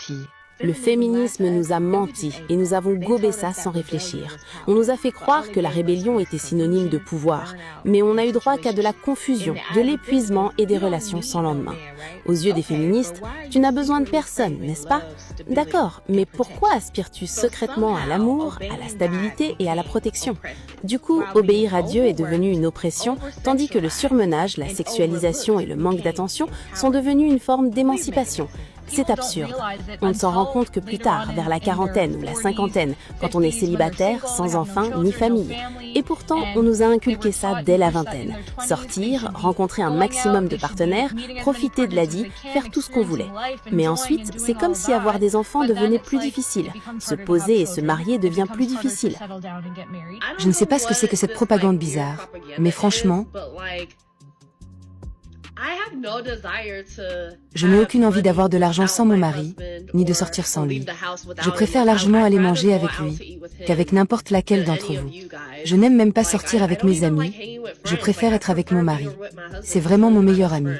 filles. Le féminisme nous a menti et nous avons gobé ça sans réfléchir. On nous a fait croire que la rébellion était synonyme de pouvoir, mais on n'a eu droit qu'à de la confusion, de l'épuisement et des relations sans lendemain. Aux yeux des féministes, tu n'as besoin de personne, n'est-ce pas? D'accord, mais pourquoi aspires-tu secrètement à l'amour, à la stabilité et à la protection? Du coup, obéir à Dieu est devenu une oppression, tandis que le surmenage, la sexualisation et le manque d'attention sont devenus une forme d'émancipation. C'est absurde. On ne s'en rend compte que plus tard, vers la quarantaine ou la cinquantaine, quand on est célibataire, sans enfant ni famille. Et pourtant, on nous a inculqué ça dès la vingtaine. Sortir, rencontrer un maximum de partenaires, profiter de la vie, faire tout ce qu'on voulait. Mais ensuite, c'est comme si avoir des enfants devenait plus difficile. Se poser et se marier devient plus difficile. Je ne sais pas ce que c'est que cette propagande bizarre, mais franchement, je n'ai aucune envie d'avoir de l'argent sans mon mari, ni de sortir sans lui. Je préfère largement aller manger avec lui qu'avec n'importe laquelle d'entre vous. Je n'aime même pas sortir avec mes amis, je préfère être avec mon mari. C'est vraiment mon meilleur ami.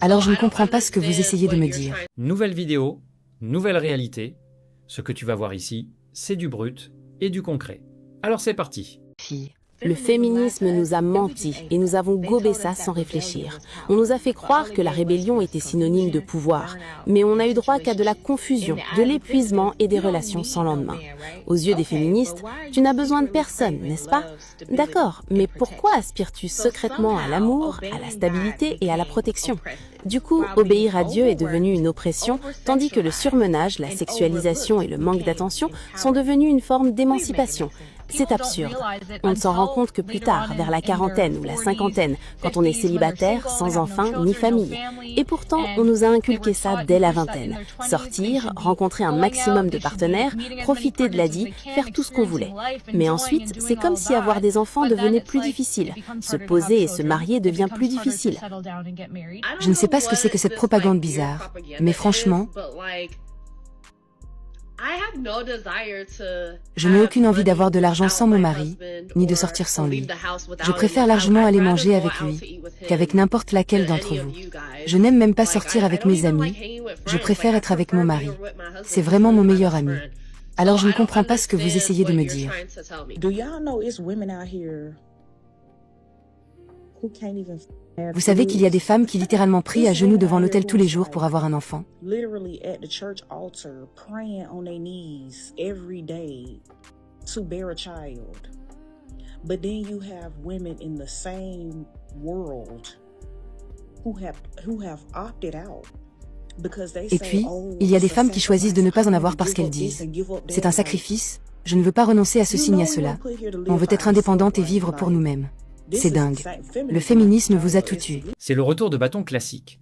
Alors je ne comprends pas ce que vous essayez de me dire. Nouvelle vidéo, nouvelle réalité. Ce que tu vas voir ici, c'est du brut et du concret. Alors c'est parti. Filles. Le féminisme nous a menti et nous avons gobé ça sans réfléchir. On nous a fait croire que la rébellion était synonyme de pouvoir, mais on n'a eu droit qu'à de la confusion, de l'épuisement et des relations sans lendemain. Aux yeux des féministes, tu n'as besoin de personne, n'est-ce pas? D'accord, mais pourquoi aspires-tu secrètement à l'amour, à la stabilité et à la protection? Du coup, obéir à Dieu est devenu une oppression, tandis que le surmenage, la sexualisation et le manque d'attention sont devenus une forme d'émancipation. C'est absurde. On ne s'en rend compte que plus tard, vers la quarantaine ou la cinquantaine, quand on est célibataire, sans enfant ni famille. Et pourtant, on nous a inculqué ça dès la vingtaine. Sortir, rencontrer un maximum de partenaires, profiter de la vie, faire tout ce qu'on voulait. Mais ensuite, c'est comme si avoir des enfants devenait plus difficile. Se poser et se marier devient plus difficile. Je ne sais pas ce que c'est que cette propagande bizarre, mais franchement, je n'ai aucune envie d'avoir de l'argent sans mon mari, ni de sortir sans lui. Je préfère largement aller manger avec lui qu'avec n'importe laquelle d'entre vous. Je n'aime même pas sortir avec mes amis, je préfère être avec mon mari. C'est vraiment mon meilleur ami. Alors je ne comprends pas ce que vous essayez de me dire. Vous savez qu'il y a des femmes qui littéralement prient à genoux devant l'autel tous les jours pour avoir un enfant. Et puis, il y a des femmes qui choisissent de ne pas en avoir parce qu'elles disent « C'est un sacrifice, je ne veux pas renoncer à ceci ni à cela. On veut être indépendante et vivre pour nous-mêmes. » C'est dingue. Le féminisme vous a tout tué. C'est le retour de bâton classique.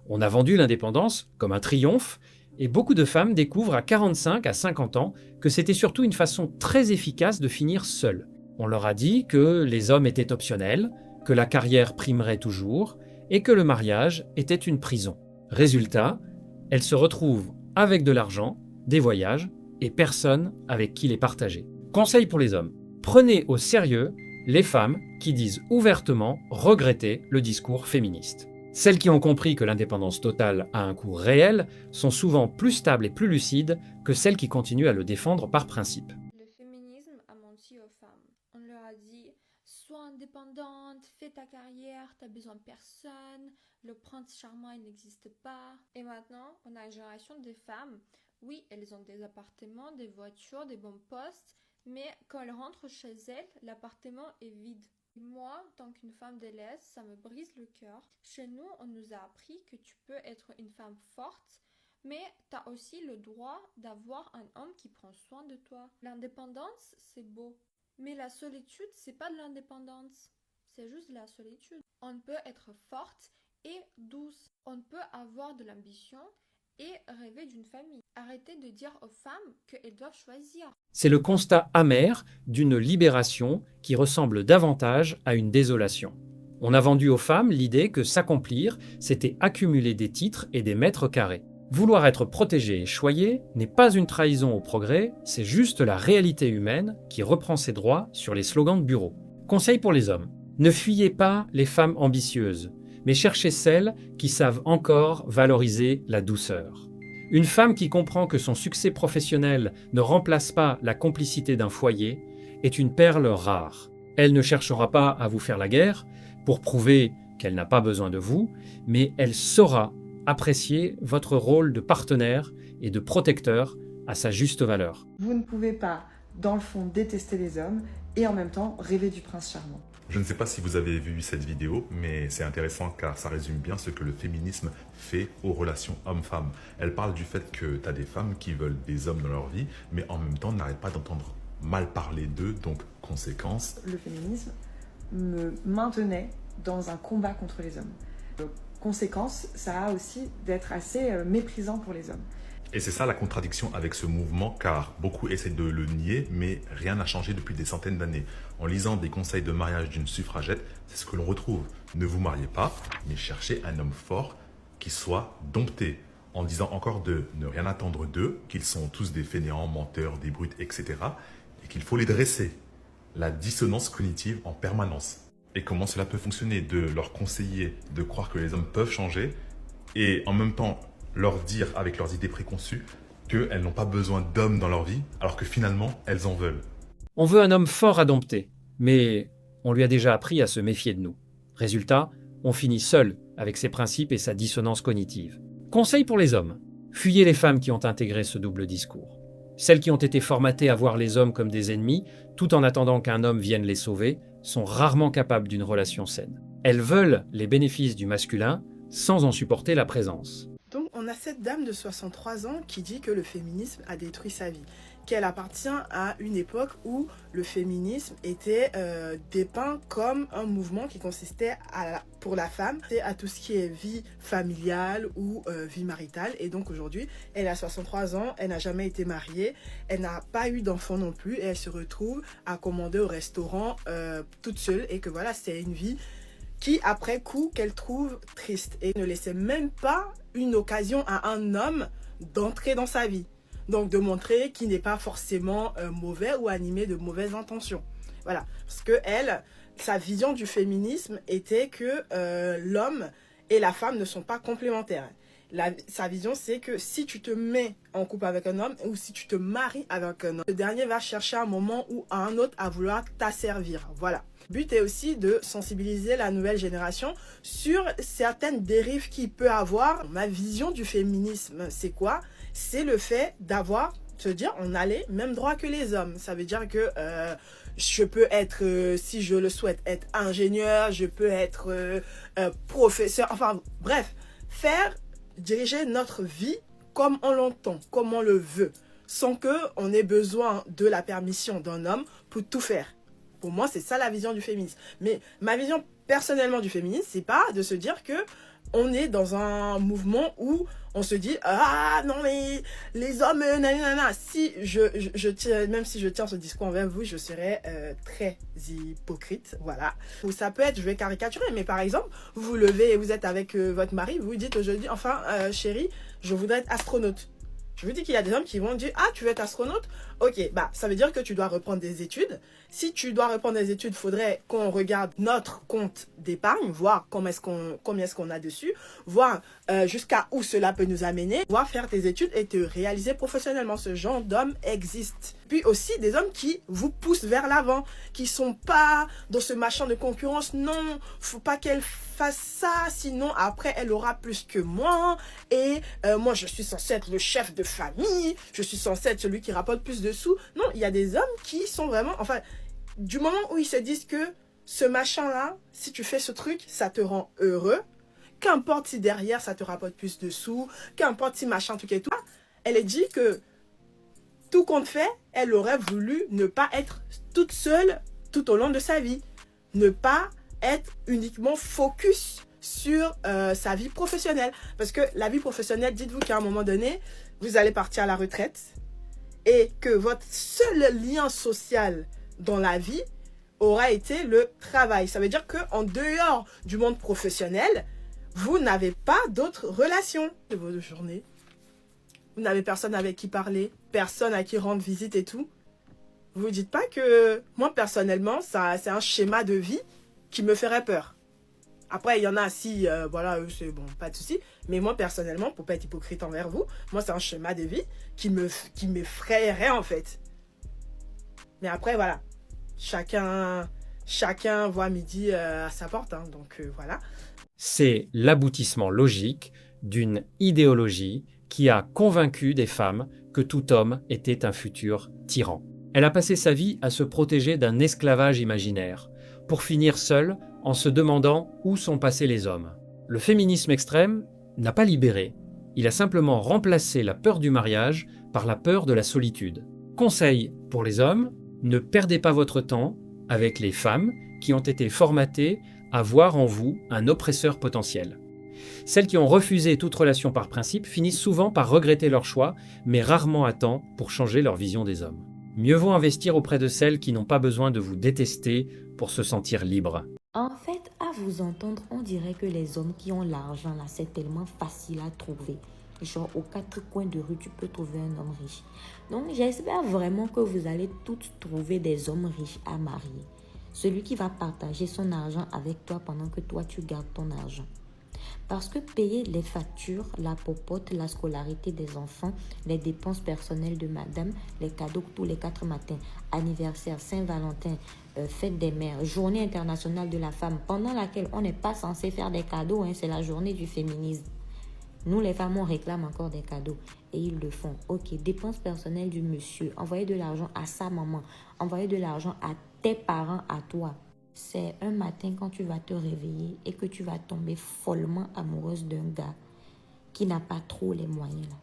On a vendu l'indépendance comme un triomphe, et beaucoup de femmes découvrent à 45 à 50 ans que c'était surtout une façon très efficace de finir seule. On leur a dit que les hommes étaient optionnels, que la carrière primerait toujours, et que le mariage était une prison. Résultat, elles se retrouvent avec de l'argent, des voyages, et personne avec qui les partager. Conseil pour les hommes, prenez au sérieux les femmes qui disent ouvertement regretter le discours féministe. Celles qui ont compris que l'indépendance totale a un coût réel sont souvent plus stables et plus lucides que celles qui continuent à le défendre par principe. Le féminisme a menti aux femmes. On leur a dit « Sois indépendante, fais ta carrière, t'as besoin de personne, le prince charmant il n'existe pas. » Et maintenant, on a une génération de femmes. Oui, elles ont des appartements, des voitures, des bons postes, mais quand elles rentrent chez elles, l'appartement est vide. Moi, en tant qu'une femme délaisse, ça me brise le cœur. Chez nous, on nous a appris que tu peux être une femme forte, mais tu as aussi le droit d'avoir un homme qui prend soin de toi. L'indépendance, c'est beau, mais la solitude, c'est pas de l'indépendance. C'est juste de la solitude. On peut être forte et douce. On peut avoir de l'ambition et rêver d'une famille. Arrêtez de dire aux femmes qu'elles doivent choisir. C'est le constat amer d'une libération qui ressemble davantage à une désolation. On a vendu aux femmes l'idée que s'accomplir, c'était accumuler des titres et des mètres carrés. Vouloir être protégé et choyé n'est pas une trahison au progrès, c'est juste la réalité humaine qui reprend ses droits sur les slogans de bureau. Conseil pour les hommes, ne fuyez pas les femmes ambitieuses, mais cherchez celles qui savent encore valoriser la douceur. Une femme qui comprend que son succès professionnel ne remplace pas la complicité d'un foyer est une perle rare. Elle ne cherchera pas à vous faire la guerre pour prouver qu'elle n'a pas besoin de vous, mais elle saura apprécier votre rôle de partenaire et de protecteur à sa juste valeur. Vous ne pouvez pas, dans le fond, détester les hommes et en même temps rêver du prince charmant. Je ne sais pas si vous avez vu cette vidéo, mais c'est intéressant car ça résume bien ce que le féminisme fait aux relations hommes-femmes. Elle parle du fait que tu as des femmes qui veulent des hommes dans leur vie, mais en même temps n'arrêtent pas d'entendre mal parler d'eux, donc conséquence. Le féminisme me maintenait dans un combat contre les hommes. Donc, conséquence, ça a aussi d'être assez méprisant pour les hommes. Et c'est ça la contradiction avec ce mouvement, car beaucoup essaient de le nier, mais rien n'a changé depuis des centaines d'années. En lisant des conseils de mariage d'une suffragette, c'est ce que l'on retrouve. Ne vous mariez pas, mais cherchez un homme fort qui soit dompté. En disant encore de ne rien attendre d'eux, qu'ils sont tous des fainéants, menteurs, des brutes, etc. Et qu'il faut les dresser. La dissonance cognitive en permanence. Et comment cela peut fonctionner? De leur conseiller de croire que les hommes peuvent changer et en même temps leur dire avec leurs idées préconçues qu'elles n'ont pas besoin d'hommes dans leur vie, alors que finalement, elles en veulent. On veut un homme fort à dompter, mais on lui a déjà appris à se méfier de nous. Résultat, on finit seul avec ses principes et sa dissonance cognitive. Conseil pour les hommes. Fuyez les femmes qui ont intégré ce double discours. Celles qui ont été formatées à voir les hommes comme des ennemis, tout en attendant qu'un homme vienne les sauver, sont rarement capables d'une relation saine. Elles veulent les bénéfices du masculin sans en supporter la présence. Donc on a cette dame de 63 ans qui dit que le féminisme a détruit sa vie, qu'elle appartient à une époque où le féminisme était dépeint comme un mouvement qui consistait pour la femme à tout ce qui est vie familiale ou vie maritale. Et donc aujourd'hui, elle a 63 ans, elle n'a jamais été mariée, elle n'a pas eu d'enfant non plus et elle se retrouve à commander au restaurant toute seule et que voilà, c'est une vie qui après coup qu'elle trouve triste et ne laissait même pas une occasion à un homme d'entrer dans sa vie. Donc de montrer qu'il n'est pas forcément mauvais ou animé de mauvaises intentions. Voilà, parce que elle, sa vision du féminisme était que l'homme et la femme ne sont pas complémentaires. Sa vision, c'est que si tu te mets en couple avec un homme ou si tu te maries avec un homme, le dernier va chercher un moment ou à un autre à vouloir t'asservir. Voilà. Le but est aussi de sensibiliser la nouvelle génération sur certaines dérives qu'il peut avoir. Ma vision du féminisme, c'est quoi? C'est le fait d'avoir, se dire, on a les mêmes droits que les hommes. Ça veut dire que je peux être, si je le souhaite, être ingénieur, je peux être professeur, enfin bref, diriger notre vie comme on l'entend, comme on le veut, sans qu'on ait besoin de la permission d'un homme pour tout faire. Pour moi, c'est ça la vision du féminisme. Mais ma vision personnellement du féminisme, c'est pas de se dire que on est dans un mouvement où on se dit ah non mais les hommes nanana. Si je tiens, même si je tiens ce discours envers vous, je serais très hypocrite, voilà. Ou ça peut être, je vais caricaturer, mais par exemple, vous vous levez et vous êtes avec votre mari, vous vous dites aujourd'hui enfin chérie, je voudrais être astronaute. Je vous dis qu'il y a des hommes qui vont dire « Ah, tu veux être astronaute? Ok, bah ça veut dire que tu dois reprendre des études. Si tu dois reprendre des études, il faudrait qu'on regarde notre compte d'épargne, voir combien est-ce qu'on a dessus, voir jusqu'à où cela peut nous amener, voir faire tes études et te réaliser professionnellement. Ce genre d'hommes existe. Puis aussi des hommes qui vous poussent vers l'avant, qui sont pas dans ce machin de concurrence. Non, faut pas qu'elle fasse ça, sinon après elle aura plus que moi. Et moi je suis censé être le chef de famille, je suis censé être celui qui rapporte plus de sous. Non, il y a des hommes qui sont vraiment, enfin, du moment où ils se disent que ce machin-là, si tu fais ce truc, ça te rend heureux, qu'importe si derrière ça te rapporte plus de sous, qu'importe si machin, truc et tout, elle est dit que tout compte fait, elle aurait voulu ne pas être toute seule tout au long de sa vie, ne pas être uniquement focus sur sa vie professionnelle. Parce que la vie professionnelle, dites-vous qu'à un moment donné, vous allez partir à la retraite et que votre seul lien social dans la vie aura été le travail. Ça veut dire qu'en dehors du monde professionnel, vous n'avez pas d'autres relations de votre journée. Vous n'avez personne avec qui parler, personne à qui rendre visite et tout. Vous ne dites pas que moi, personnellement, ça, c'est un schéma de vie qui me ferait peur. Après, il y en a si, voilà, eux, c'est bon, pas de souci. Mais moi, personnellement, pour pas être hypocrite envers vous, moi, c'est un schéma de vie qui m'effraierait, en fait. Mais après, voilà. Chacun voit midi à sa porte, hein, donc voilà. C'est l'aboutissement logique d'une idéologie qui a convaincu des femmes que tout homme était un futur tyran. Elle a passé sa vie à se protéger d'un esclavage imaginaire, pour finir seule en se demandant où sont passés les hommes. Le féminisme extrême n'a pas libéré, il a simplement remplacé la peur du mariage par la peur de la solitude. Conseil pour les hommes, ne perdez pas votre temps avec les femmes qui ont été formatées à voir en vous un oppresseur potentiel. Celles qui ont refusé toute relation par principe finissent souvent par regretter leur choix, mais rarement à temps pour changer leur vision des hommes. Mieux vaut investir auprès de celles qui n'ont pas besoin de vous détester pour se sentir libres. En fait, à vous entendre, on dirait que les hommes qui ont l'argent, là, c'est tellement facile à trouver. Genre, aux 4 coins de rue, tu peux trouver un homme riche. Donc, j'espère vraiment que vous allez toutes trouver des hommes riches à marier. Celui qui va partager son argent avec toi pendant que toi, tu gardes ton argent. Parce que payer les factures, la popote, la scolarité des enfants, les dépenses personnelles de madame, les cadeaux tous les 4 matins, anniversaire, Saint-Valentin, fête des mères, journée internationale de la femme, pendant laquelle on n'est pas censé faire des cadeaux, hein, c'est la journée du féminisme. Nous, les femmes, on réclame encore des cadeaux et ils le font. Ok, dépenses personnelles du monsieur, envoyer de l'argent à sa maman, envoyer de l'argent à tes parents, à toi. C'est un matin quand tu vas te réveiller et que tu vas tomber follement amoureuse d'un gars qui n'a pas trop les moyens. Là.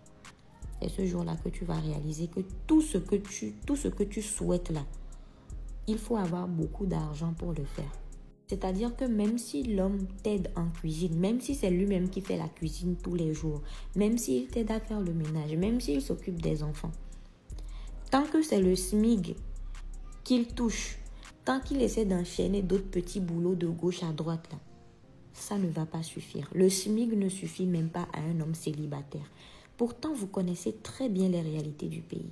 C'est ce jour-là que tu vas réaliser que tout ce que tu souhaites là, il faut avoir beaucoup d'argent pour le faire. C'est-à-dire que même si l'homme t'aide en cuisine, même si c'est lui-même qui fait la cuisine tous les jours, même s'il t'aide à faire le ménage, même s'il s'occupe des enfants, tant que c'est le SMIG qu'il touche, tant qu'il essaie d'enchaîner d'autres petits boulots de gauche à droite, là, ça ne va pas suffire. Le SMIG ne suffit même pas à un homme célibataire. Pourtant, vous connaissez très bien les réalités du pays.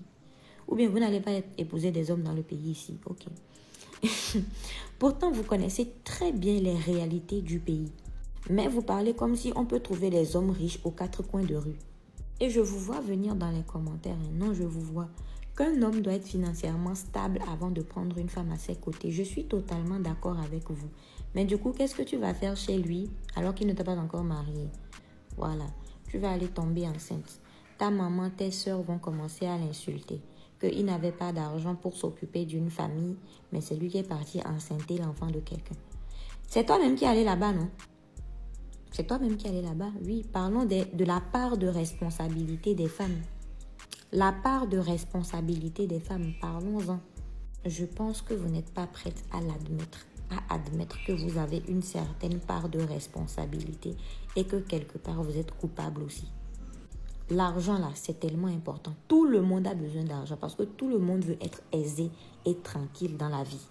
Ou bien vous n'allez pas épouser des hommes dans le pays ici, ok. Pourtant, vous connaissez très bien les réalités du pays. Mais vous parlez comme si on peut trouver les hommes riches aux 4 coins de rue. Et je vous vois venir dans les commentaires. Non, je vous vois. Qu'un homme doit être financièrement stable avant de prendre une femme à ses côtés. Je suis totalement d'accord avec vous. Mais du coup, qu'est-ce que tu vas faire chez lui alors qu'il ne t'a pas encore marié? Voilà. Tu vas aller tomber enceinte. Ta maman, tes soeurs vont commencer à l'insulter. Qu'il n'avait pas d'argent pour s'occuper d'une famille, mais c'est lui qui est parti enceinter l'enfant de quelqu'un. C'est toi-même qui es allé là-bas, non? C'est toi-même qui es allé là-bas. Oui, parlons de la part de responsabilité des femmes. La part de responsabilité des femmes, parlons-en. Je pense que vous n'êtes pas prête à l'admettre, à admettre que vous avez une certaine part de responsabilité et que quelque part vous êtes coupable aussi. L'argent là, c'est tellement important. Tout le monde a besoin d'argent parce que tout le monde veut être aisé et tranquille dans la vie.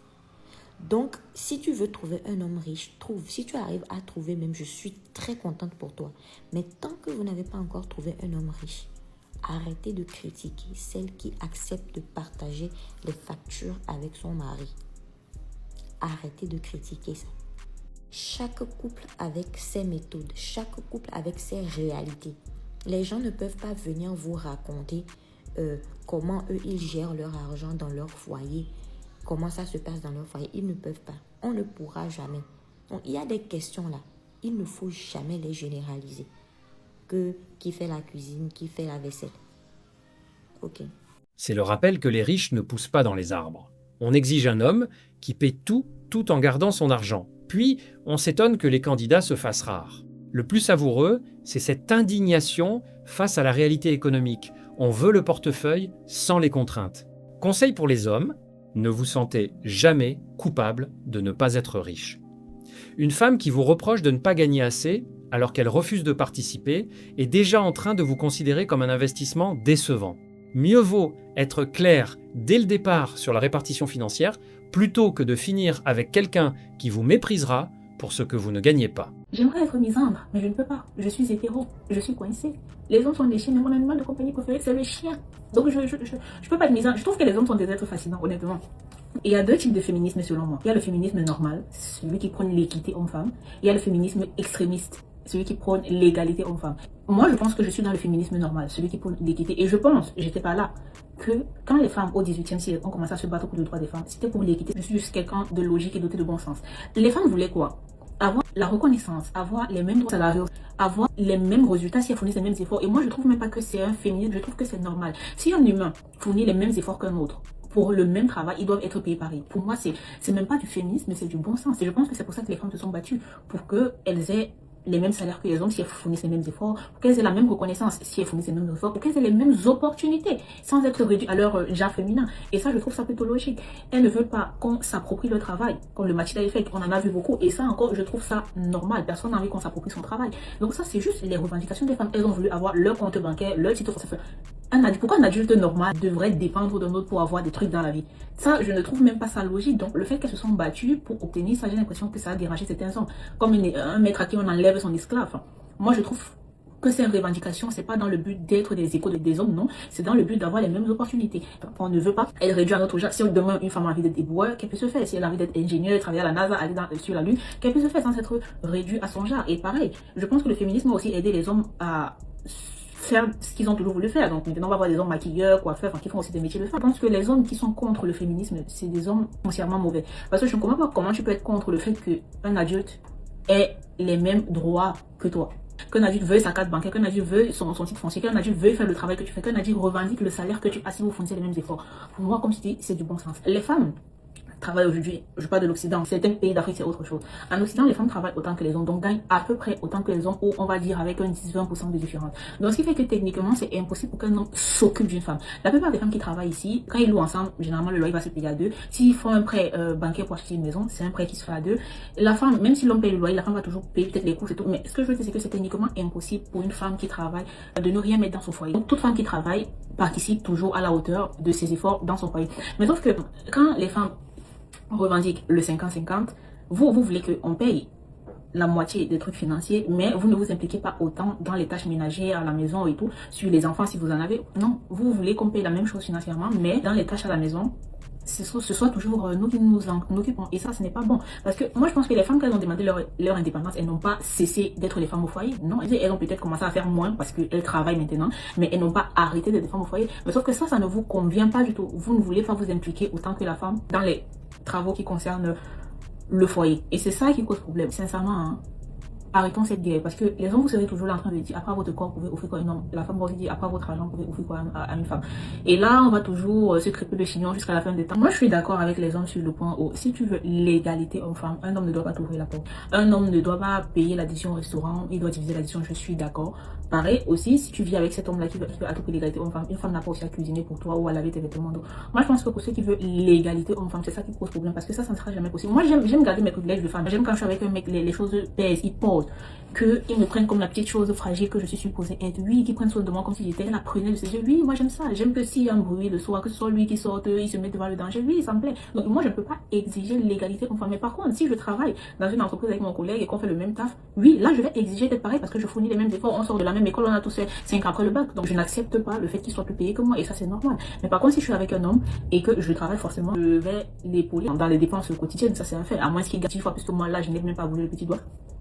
Donc, si tu veux trouver un homme riche, trouve. Si tu arrives à trouver même, je suis très contente pour toi. Mais tant que vous n'avez pas encore trouvé un homme riche, arrêtez de critiquer celle qui accepte de partager les factures avec son mari. Arrêtez de critiquer ça. Chaque couple avec ses méthodes, chaque couple avec ses réalités. Les gens ne peuvent pas venir vous raconter comment eux, ils gèrent leur argent dans leur foyer, comment ça se passe dans leur foyer. Ils ne peuvent pas. On ne pourra jamais. Donc, il y a des questions là. Il ne faut jamais les généraliser. Qui fait la cuisine, qui fait la vaisselle. Ok. C'est le rappel que les riches ne poussent pas dans les arbres. On exige un homme qui paie tout en gardant son argent. Puis, on s'étonne que les candidats se fassent rares. Le plus savoureux, c'est cette indignation face à la réalité économique. On veut le portefeuille sans les contraintes. Conseil pour les hommes, ne vous sentez jamais coupable de ne pas être riche. Une femme qui vous reproche de ne pas gagner assez, alors qu'elle refuse de participer, est déjà en train de vous considérer comme un investissement décevant. Mieux vaut être clair dès le départ sur la répartition financière, plutôt que de finir avec quelqu'un qui vous méprisera pour ce que vous ne gagnez pas. J'aimerais être misandre, mais je ne peux pas. Je suis hétéro, je suis coincée. Les hommes sont des chiens, mais mon animal de compagnie préféré, c'est le chien. Donc je peux pas être misandre. Je trouve que les hommes sont des êtres fascinants, honnêtement. Il y a deux types de féminisme selon moi. Il y a le féminisme normal, celui qui prône l'équité homme-femme. Il y a le féminisme extrémiste, celui qui prône l'égalité homme-femme. Moi, je pense que je suis dans le féminisme normal, celui qui prône l'équité. Et je pense, j'étais pas là, que quand les femmes au XVIIIe siècle ont commencé à se battre pour le droit des femmes, c'était pour l'équité. Je suis juste quelqu'un de logique et doté de bon sens. Les femmes voulaient quoi? Avoir la reconnaissance, avoir les mêmes droits salariaux, avoir les mêmes résultats si elles fournissent les mêmes efforts. Et moi, je trouve même pas que c'est un féminisme, je trouve que c'est normal. Si un humain fournit les mêmes efforts qu'un autre, pour le même travail, ils doivent être payés pareil. Pour moi, c'est même pas du féminisme, mais c'est du bon sens. Et je pense que c'est pour ça que les femmes se sont battues, pour qu'elles aient les mêmes salaires que les hommes si elles fournissent les mêmes efforts, pour qu'elles aient la même reconnaissance si elles fournissent les mêmes efforts, pour qu'elles aient les mêmes opportunités sans être réduites à leur genre féminin. Et ça, je trouve ça plutôt logique. Elles ne veulent pas qu'on s'approprie leur travail, comme le machisme fait, on en a vu beaucoup. Et ça encore, je trouve ça normal. Personne n'a envie qu'on s'approprie son travail. Donc ça, c'est juste les revendications des femmes. Elles ont voulu avoir leur compte bancaire, leur titre. Pourquoi un adulte normal devrait dépendre d'un autre pour avoir des trucs dans la vie? Ça, je ne trouve même pas ça logique. Donc, le fait qu'elles se sont battues pour obtenir ça, j'ai l'impression que ça a dérangé certains hommes. Comme un maître à qui on enlève son esclave. Moi, je trouve que ces revendications, c'est pas dans le but d'être des échos des hommes, non. C'est dans le but d'avoir les mêmes opportunités. On ne veut pas elle réduire à notre genre. Si demain, une femme a envie d'être éboueur, qu'elle peut se faire? Si elle a envie d'être ingénieure, travailler à la NASA, aller sur la Lune, qu'elle peut se faire sans être réduite à son genre. Et pareil, je pense que le féminisme a aussi aidé les hommes à faire ce qu'ils ont toujours voulu faire. Donc maintenant on va voir des hommes maquilleurs, coiffeurs, qui font aussi des métiers de femmes. Je pense que les hommes qui sont contre le féminisme, c'est des hommes foncièrement mauvais. Parce que je ne comprends pas comment tu peux être contre le fait qu'un adulte ait les mêmes droits que toi. Qu'un adulte veuille sa carte bancaire, qu'un adulte veuille son titre foncier, qu'un adulte veuille faire le travail que tu fais, qu'un adulte revendique le salaire que tu as si vous fournissez les mêmes efforts. Pour moi, comme je dis, c'est du bon sens. Les femmes travaillent aujourd'hui, je parle de l'Occident, certains pays d'Afrique c'est autre chose. En Occident, les femmes travaillent autant que les hommes, donc gagnent à peu près autant que les hommes, ou on va dire avec un 10-20% de différence. Donc ce qui fait que techniquement, c'est impossible pour qu'un homme s'occupe d'une femme. La plupart des femmes qui travaillent ici, quand ils louent ensemble, généralement le loyer va se payer à deux. S'ils font un prêt bancaire pour acheter une maison, c'est un prêt qui se fait à deux. La femme, même si l'homme paye le loyer, la femme va toujours payer peut-être les coûts et tout. Mais ce que je veux dire, c'est que c'est techniquement impossible pour une femme qui travaille de ne rien mettre dans son foyer. Donc toute femme qui travaille participe toujours à la hauteur de ses efforts dans son foyer. Mais sauf que quand les femmes revendique le 50-50, vous voulez qu'on paye la moitié des trucs financiers, mais vous ne vous impliquez pas autant dans les tâches ménagères à la maison et tout, sur les enfants si vous en avez. Non, vous voulez qu'on paye la même chose financièrement, mais dans les tâches à la maison, ce soit toujours nous qui nous en occupons. Et ça, ce n'est pas bon. Parce que moi, je pense que les femmes, quand elles ont demandé leur indépendance, elles n'ont pas cessé d'être les femmes au foyer. Non, elles ont peut-être commencé à faire moins parce qu'elles travaillent maintenant, mais elles n'ont pas arrêté d'être des femmes au foyer. Mais sauf que ça ne vous convient pas du tout. Vous ne voulez pas vous impliquer autant que la femme dans les travaux qui concernent le foyer. Et c'est ça qui cause problème. Sincèrement, hein, arrêtons cette guerre. Parce que les hommes, vous serez toujours là en train de dire, après votre corps, vous pouvez offrir quoi à un homme. La femme va aussi dire, après votre argent, vous pouvez offrir quoi à une femme. Et là, on va toujours se crêper le chignon jusqu'à la fin des temps. Moi, je suis d'accord avec les hommes sur le point où, si tu veux l'égalité homme-femme, un homme ne doit pas t'ouvrir la porte. Un homme ne doit pas payer l'addition au restaurant, il doit diviser l'addition, je suis d'accord. Pareil aussi, si tu vis avec cet homme-là qui veut à tout prix l'égalité homme-femme, une femme n'a pas aussi à cuisiner pour toi ou à laver tes vêtements. Donc, moi, je pense que pour ceux qui veulent l'égalité homme-femme, c'est ça qui pose problème, parce que ça ne sera jamais possible. Moi, j'aime garder mes privilèges de femme. J'aime quand je suis avec un mec, les choses pèsent, ils posent, qu'ils me prennent comme la petite chose fragile que je suis supposée être. Oui, qu'ils prennent soin de moi comme si j'étais la prunelle de ses yeux. Oui, moi, j'aime ça. J'aime que s'il y a un bruit le soir, que ce soit lui qui sorte, il se met devant le danger. Oui, ça me plaît. Donc, moi, je ne peux pas exiger l'égalité homme-femme. Mais par contre, si je travaille dans une entreprise avec mon collègue et qu'on fait le même taf, oui, là, je vais exiger d'être pareil parce que je fournis les mêmes efforts. On sort de la même école, on a tous fait 5 ans après le bac. Donc, je n'accepte pas le fait qu'il soit plus payé que moi. Et ça, c'est normal. Mais par contre, si je suis avec un homme et que je travaille forcément, je vais l'épauler dans les dépenses quotidiennes. Ça, c'est un fait. À moins qu'il gagne 10 fois plus que moi, là, je n'ai même pas voulu le petit doigt.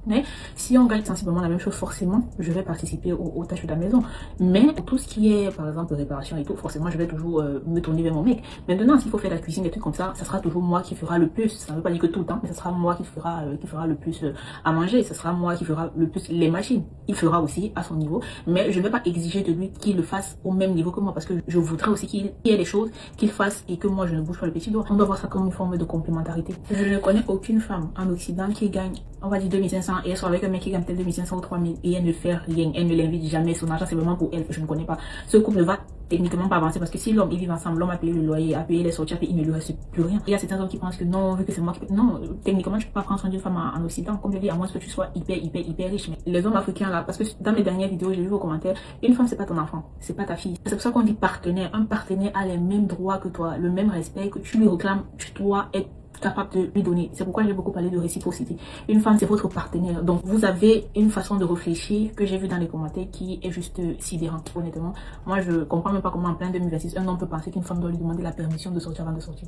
Mais si on gagne sensiblement la même chose, forcément, je vais participer aux tâches de la maison. Mais tout ce qui est, par exemple, réparation et tout, forcément, je vais toujours me tourner vers mon mec. Maintenant, s'il faut faire la cuisine, des trucs comme ça sera toujours moi qui fera le plus. Ça ne veut pas dire que tout le temps, mais ça sera moi qui fera le plus à manger. Ça sera moi qui fera le plus les machines. Il fera aussi à son niveau. Mais je ne vais pas exiger de lui qu'il le fasse au même niveau que moi, parce que je voudrais aussi qu'il y ait des choses qu'il fasse et que moi, je ne bouge pas le petit doigt. On doit voir ça comme une forme de complémentarité. Je ne connais aucune femme en Occident qui gagne, on va dire 2500, et elle soit avec un mec qui gagne peut-être 2500 ou 3000 et elle ne fait rien, elle ne l'invite jamais, son argent c'est vraiment pour elle, je ne connais pas. Ce couple ne va techniquement pas avancer parce que si l'homme ils vivent ensemble, l'homme a payé le loyer, a payé les sorties, il ne lui reste plus rien. Il y a certains hommes qui pensent que non, vu que c'est moi qui... Non, techniquement je ne peux pas prendre soin d'une femme en Occident, comme je dis, à moins que tu sois hyper riche. Mais les hommes africains là, parce que dans mes dernières vidéos j'ai vu vos commentaires, une femme c'est pas ton enfant, c'est pas ta fille. C'est pour ça qu'on dit partenaire. Un partenaire a les mêmes droits que toi, le même respect que tu lui réclames, tu dois être capable de lui donner. C'est pourquoi j'ai beaucoup parlé de réciprocité. Une femme, c'est votre partenaire. Donc, vous avez une façon de réfléchir que j'ai vu dans les commentaires qui est juste sidérante, honnêtement. Moi, je comprends même pas comment en plein 2026, un homme peut penser qu'une femme doit lui demander la permission de sortir avant de sortir.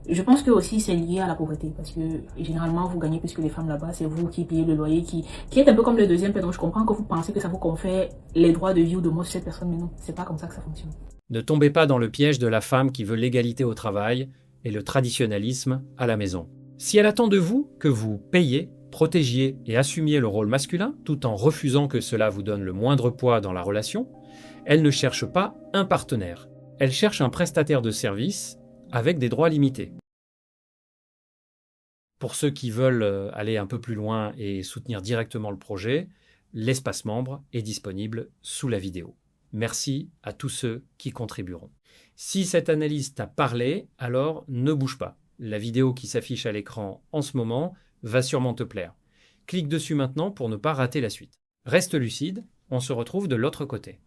Je pense que aussi c'est lié à la pauvreté parce que généralement vous gagnez plus que les femmes là-bas, c'est vous qui payez le loyer, qui est un peu comme le deuxième père. Donc je comprends que vous pensez que ça vous confère les droits de vie ou de mort sur cette personne, mais non, c'est pas comme ça que ça fonctionne. Ne tombez pas dans le piège de la femme qui veut l'égalité au travail et le traditionnalisme à la maison. Si elle attend de vous que vous payiez, protégiez et assumiez le rôle masculin tout en refusant que cela vous donne le moindre poids dans la relation, elle ne cherche pas un partenaire. Elle cherche un prestataire de service avec des droits limités. Pour ceux qui veulent aller un peu plus loin et soutenir directement le projet, l'espace membre est disponible sous la vidéo. Merci à tous ceux qui contribueront. Si cette analyse t'a parlé, alors ne bouge pas. La vidéo qui s'affiche à l'écran en ce moment va sûrement te plaire. Clique dessus maintenant pour ne pas rater la suite. Reste lucide, on se retrouve de l'autre côté.